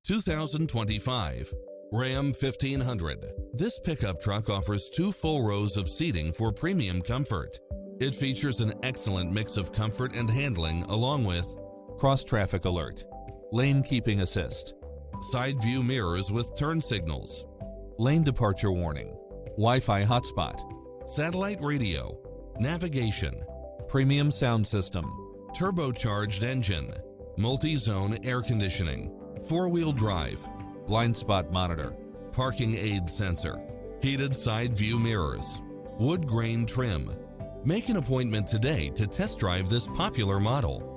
2025 Ram 1500. This pickup truck offers 2 full rows of seating for premium comfort. It features an excellent mix of comfort and handling along with cross-traffic alert, lane keeping assist, side view mirrors with turn signals, lane departure warning, Wi-Fi hotspot, satellite radio, navigation, premium sound system, turbocharged engine, multi-zone air conditioning, 4-wheel drive, blind spot monitor, parking aid sensor, heated side view mirrors, wood grain trim. Make an appointment today to test drive this popular model.